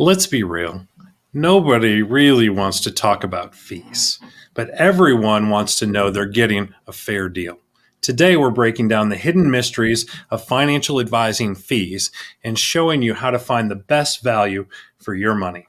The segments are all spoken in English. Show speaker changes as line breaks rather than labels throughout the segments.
Let's be real. Nobody really wants to talk about fees, but everyone wants to know they're getting a fair deal. Today, we're breaking down the hidden mysteries of financial advising fees and showing you how to find the best value for your money.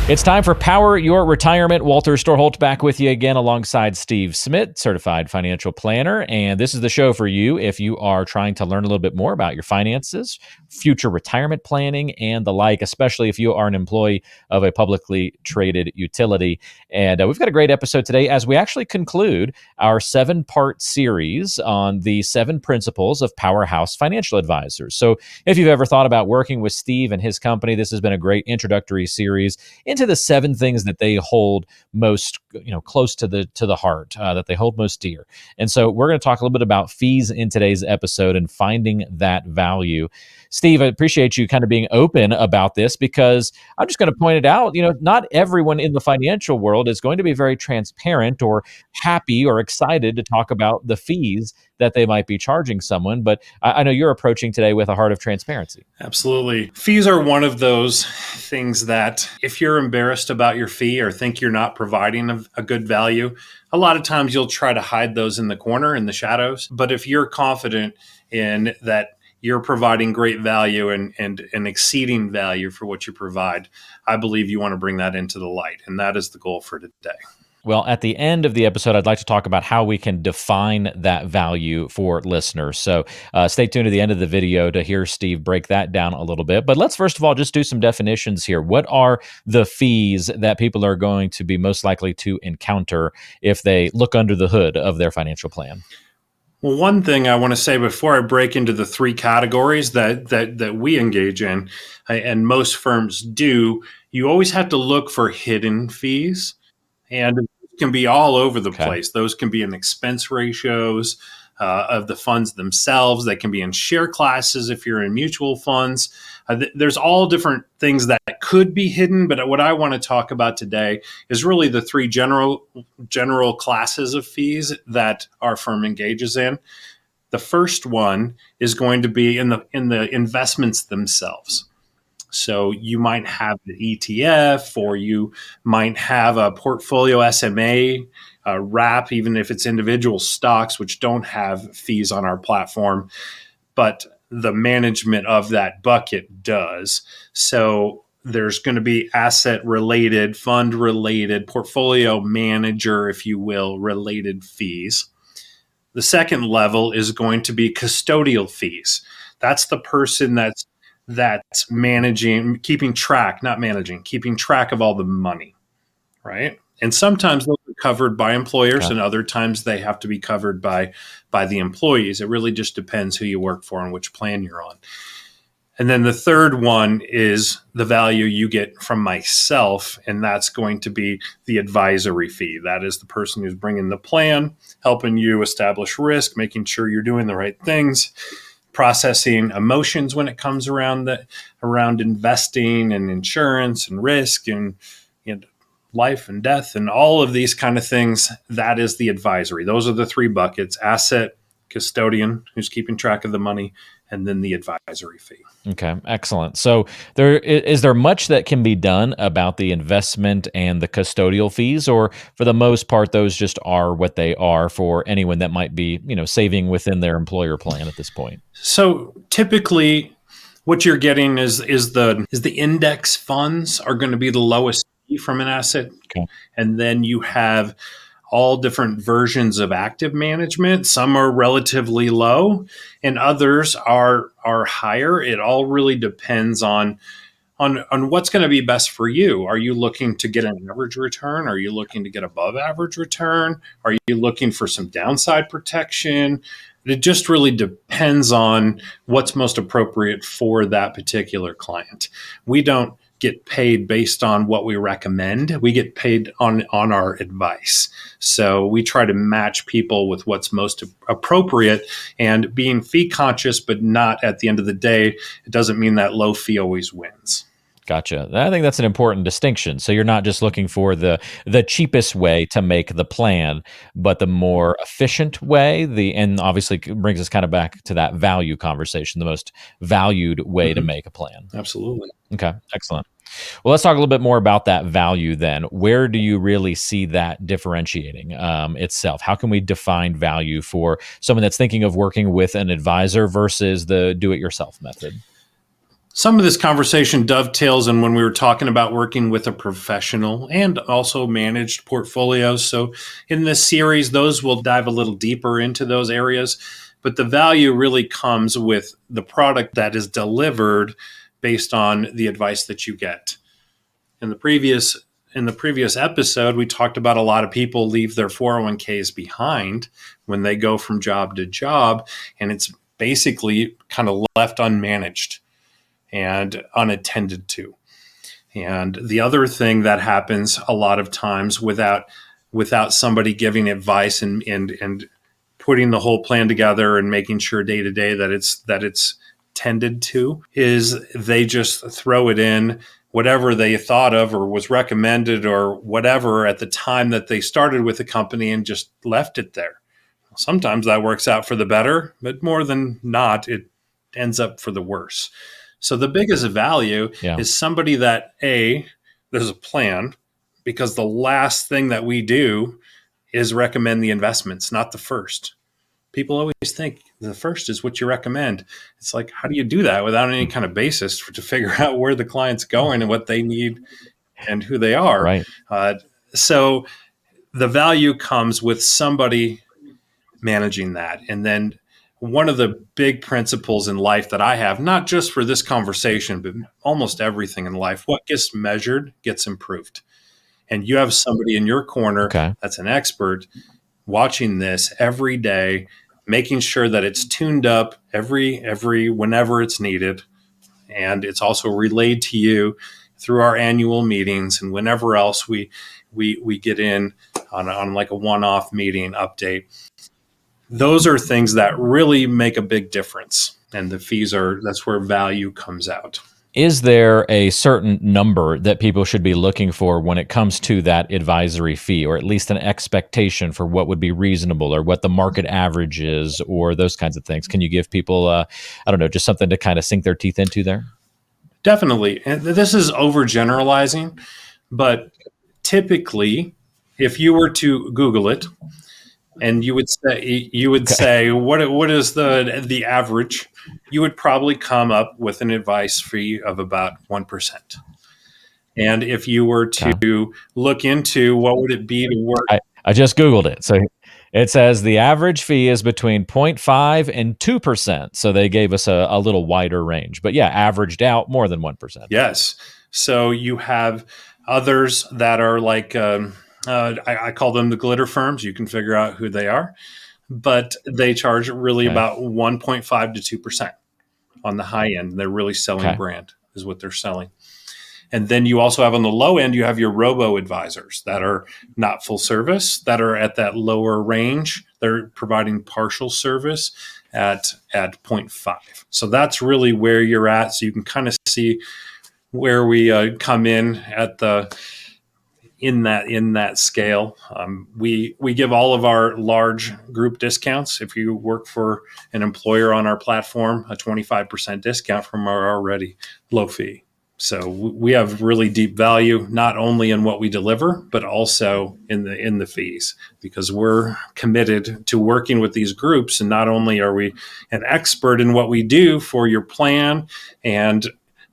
It's time for Power Your Retirement. Walter Storholt back with you again alongside Steve Smith, certified financial planner. And this is the show for you if you are trying to learn a little bit more about your finances, future retirement planning, and the like, especially if you are an employee of a publicly traded utility. And we've got a great episode today as we actually conclude our 7-part series on the 7 principles of Powerhouse Financial Advisors. So if you've ever thought about working with Steve and his company, this has been a great introductory series into the 7 things that they hold most, close to the heart, that they hold most dear. And so we're going to talk a little bit about fees in today's episode and finding that value. Steve, I appreciate you kind of being open about this because I'm just going to point it out. Not everyone in the financial world is going to be very transparent or happy or excited to talk about the fees that they might be charging someone. But I know you're approaching today with a heart of transparency.
Absolutely. Fees are one of those things that if you're embarrassed about your fee or think you're not providing a good value, a lot of times you'll try to hide those in the corner, in the shadows. But if you're confident in that you're providing great value and exceeding value for what you provide, I believe you want to bring that into the light. And that is the goal for today.
Well, at the end of the episode, I'd like to talk about how we can define that value for listeners. So stay tuned to the end of the video to hear Steve break that down a little bit. But let's first of all just do some definitions here. What are the fees that people are going to be most likely to encounter if they look under the hood of their financial plan?
Well, one thing I want to say before I break into the 3 categories that we engage in, and most firms do, you always have to look for hidden fees. And it can be all over the place. Those can be in expense ratios of the funds themselves. They can be in share classes if you're in mutual funds. There's all different things that could be hidden. But what I want to talk about today is really the 3 general classes of fees that our firm engages in. The first one is going to be in the investments themselves. So you might have an ETF or you might have a portfolio SMA wrap, even if it's individual stocks, which don't have fees on our platform, but the management of that bucket does. So there's going to be asset related, fund related, portfolio manager, if you will, related fees. The second level is going to be custodial fees. That's the person that's managing, keeping track of all the money, right? And sometimes those are covered by employers and other times they have to be covered by the employees. It really just depends who you work for and which plan you're on. And then the third one is the value you get from myself, and that's going to be the advisory fee. That is the person who's bringing the plan, helping you establish risk, making sure you're doing the right things, processing emotions when it comes around investing and insurance and risk and life and death and all of these kind of things. That is the advisory. Those are the 3 buckets: asset, custodian, who's keeping track of the money, and then the advisory fee.
Okay, excellent. So is there much that can be done about the investment and the custodial fees, or for the most part, those just are what they are for anyone that might be, saving within their employer plan at this point?
So typically what you're getting is the index funds are going to be the lowest fee from an asset.
Okay.
And then you have all different versions of active management. Some are relatively low and others are higher. It all really depends on what's going to be best for you. Are you looking to get an average return? Are you looking to get above average return? Are you looking for some downside protection? It just really depends on what's most appropriate for that particular client. We don't get paid based on what we recommend. We get paid on our advice. So we try to match people with what's most appropriate, and being fee conscious, but not at the end of the day, it doesn't mean that low fee always wins.
Gotcha. I think that's an important distinction. So you're not just looking for the cheapest way to make the plan, but the more efficient way. And obviously brings us kind of back to that value conversation, the most valued way to
Hmm.
make a plan.
Absolutely.
Okay, excellent. Well, let's talk a little bit more about that value then. Where do you really see that differentiating itself? How can we define value for someone that's thinking of working with an advisor versus the do-it-yourself method?
Some of this conversation dovetails in when we were talking about working with a professional and also managed portfolios. So, in this series, those will dive a little deeper into those areas. But the value really comes with the product that is delivered based on the advice that you get. In the previous episode, we talked about a lot of people leave their 401ks behind when they go from job to job, and it's basically kind of left unmanaged and unattended to. And the other thing that happens a lot of times without somebody giving advice and putting the whole plan together and making sure day to day that it's tended to is they just throw it in whatever they thought of or was recommended or whatever at the time that they started with the company and just left it there. Sometimes that works out for the better, but more than not, it ends up for the worse. So the biggest value
Yeah.
is somebody that there's a plan, because the last thing that we do is recommend the investments, not the first. People always think the first is what you recommend. It's like, how do you do that without any kind of basis to figure out where the client's going and what they need and who they are?
Right.
Uh, so the value comes with somebody managing that. And then one of the big principles in life that I have, not just for this conversation, but almost everything in life, what gets measured gets improved. And you have somebody in your corner
Okay.
that's an expert watching this every day, making sure that it's tuned up every whenever it's needed. And it's also relayed to you through our annual meetings and whenever else we get in on like a one-off meeting update. Those are things that really make a big difference. And that's where value comes out.
Is there a certain number that people should be looking for when it comes to that advisory fee, or at least an expectation for what would be reasonable or what the market average is, or those kinds of things? Can you give people, I don't know, just something to kind of sink their teeth into there?
Definitely. And this is overgeneralizing, but typically, if you were to Google it, and
Okay.
what is the average, you would probably come up with an advice fee of about 1%. And if you were
Okay.
to look into what would it be to work,
I just Googled it. So it says the average fee is between 0.5 and 2%. So they gave us a little wider range. But yeah, averaged out more than 1%.
yes. So you have others that are like I call them the glitter firms. You can figure out who they are, but they charge really
Okay.
about 1.5 to 2% on the high end. They're really selling
Okay.
brand is what they're selling. And then you also have on the low end, you have your robo advisors that are not full service, that are at that lower range. They're providing partial service at zero point 0.5. So that's really where you're at. So you can kind of see where we come in at the in that scale. We give all of our large group discounts. If you work for an employer on our platform, a 25% discount from our already low fee. So we have really deep value, not only in what we deliver, but also in the fees, because we're committed to working with these groups. And not only are we an expert in what we do for your plan and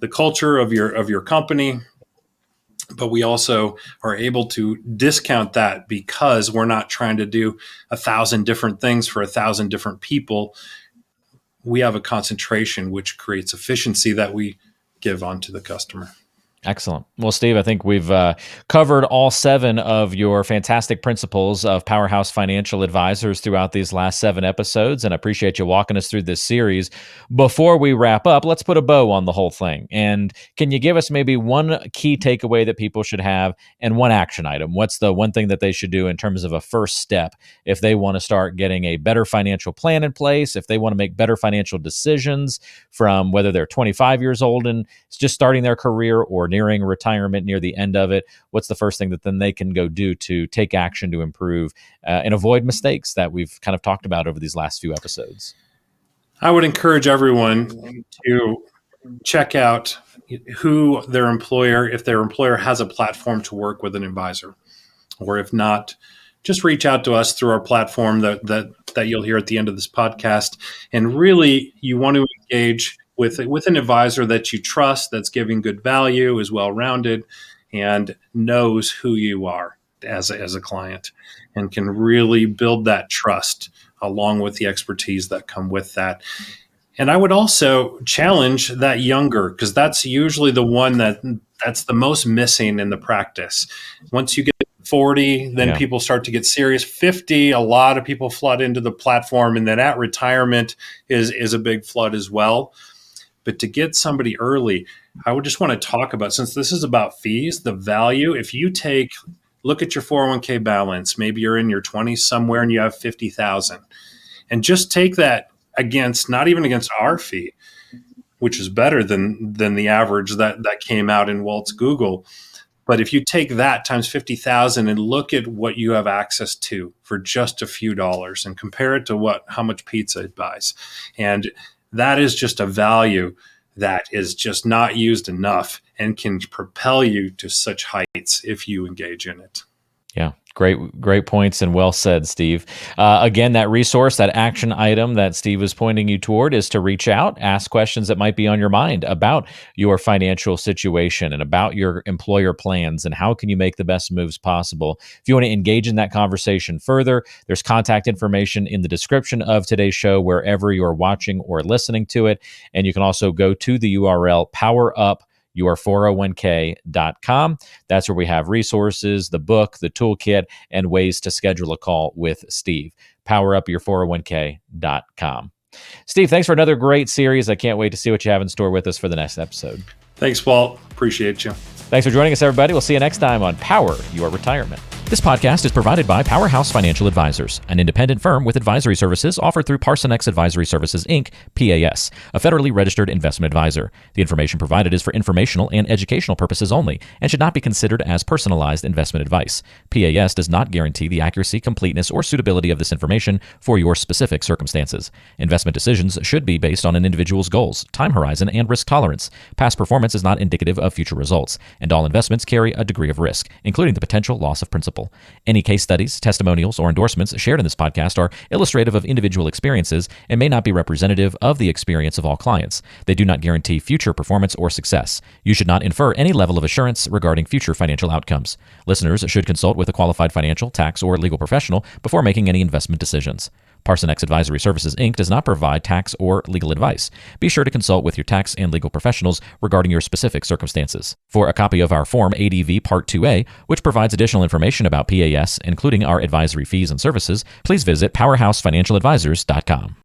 the culture of your company, but we also are able to discount that because we're not trying to do 1,000 different things for 1,000 different people. We have a concentration which creates efficiency that we give on to the customer.
Excellent. Well, Steve, I think we've covered all 7 of your fantastic principles of Powerhouse Financial Advisors throughout these last 7 episodes, and I appreciate you walking us through this series. Before we wrap up, let's put a bow on the whole thing. And can you give us maybe one key takeaway that people should have and one action item? What's the one thing that they should do in terms of a first step if they want to start getting a better financial plan in place, if they want to make better financial decisions from whether they're 25 years old and just starting their career or nearing retirement, near the end of it? What's the first thing that then they can go do to take action to improve and avoid mistakes that we've kind of talked about over these last few episodes?
I would encourage everyone to check out who their employer, if their employer has a platform to work with an advisor, or if not, just reach out to us through our platform that you'll hear at the end of this podcast. And really, you want to engage with an advisor that you trust, that's giving good value, is well-rounded, and knows who you are as a client, and can really build that trust along with the expertise that come with that. And I would also challenge that younger, because that's usually the one that's the most missing in the practice. Once you get 40, then people start to get serious. 50, a lot of people flood into the platform, and then at retirement is a big flood as well. But to get somebody early, I would just want to talk about, since this is about fees, the value. If you look at your 401k balance, maybe you're in your 20s somewhere and you have 50,000, and just take that against, not even against our fee, which is better than the average that came out in Walt's Google. But if you take that times 50,000 and look at what you have access to for just a few dollars and compare it to how much pizza it buys, and that is just a value that is just not used enough and can propel you to such heights if you engage in it.
Yeah, great points, and well said, Steve. Again, that resource, that action item that Steve was pointing you toward, is to reach out, ask questions that might be on your mind about your financial situation and about your employer plans and how can you make the best moves possible. If you want to engage in that conversation further, there's contact information in the description of today's show wherever you're watching or listening to it. And you can also go to the URL powerupyour401k.com. That's where we have resources, the book, the toolkit, and ways to schedule a call with Steve. Powerupyour401k.com. Steve, thanks for another great series. I can't wait to see what you have in store with us for the next episode.
Thanks, Walt. Appreciate you.
Thanks for joining us, everybody. We'll see you next time on Power Your Retirement. This podcast is provided by Powerhouse Financial Advisors, an independent firm with advisory services offered through Parsonex Advisory Services, Inc., PAS, a federally registered investment advisor. The information provided is for informational and educational purposes only and should not be considered as personalized investment advice. PAS does not guarantee the accuracy, completeness, or suitability of this information for your specific circumstances. Investment decisions should be based on an individual's goals, time horizon, and risk tolerance. Past performance is not indicative of future results, and all investments carry a degree of risk, including the potential loss of principal. Any case studies, testimonials, or endorsements shared in this podcast are illustrative of individual experiences and may not be representative of the experience of all clients. They do not guarantee future performance or success. You should not infer any level of assurance regarding future financial outcomes. Listeners should consult with a qualified financial, tax, or legal professional before making any investment decisions. Parsonex Advisory Services, Inc. does not provide tax or legal advice. Be sure to consult with your tax and legal professionals regarding your specific circumstances. For a copy of our Form ADV Part 2A, which provides additional information about PAS, including our advisory fees and services, please visit powerhousefinancialadvisors.com.